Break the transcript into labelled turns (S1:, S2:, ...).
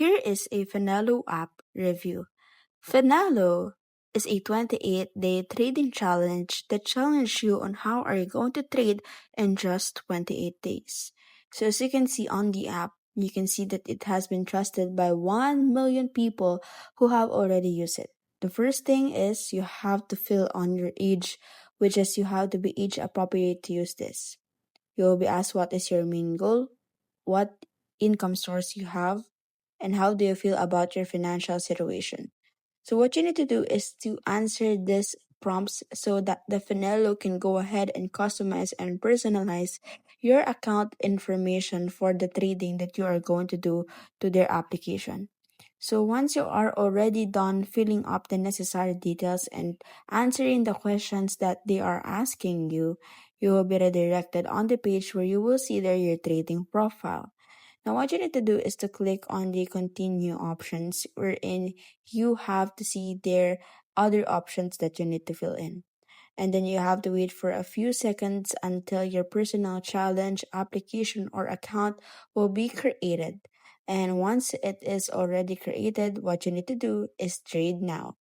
S1: Here is a Finelo app review. Finelo is a 28-day trading challenge that challenges you on how are you going to trade in just 28 days. So as you can see on the app, you can see that it has been trusted by 1 million people who have already used it. The first thing is you have to fill on your age, which is you have to be age appropriate to use this. You will be asked what is your main goal, what income source you have, and how do you feel about your financial situation. So what you need to do is to answer these prompts so that the Finelo can go ahead and customize and personalize your account information for the trading that you are going to do to their application. So once you are already done filling up the necessary details and answering the questions that they are asking you, you will be redirected on the page where you will see there your trading profile. Now, what you need to do is to click on the continue options, wherein you have to see their other options that you need to fill in. And then you have to wait for a few seconds until your personal challenge application or account will be created. And once it is already created, what you need to do is trade now.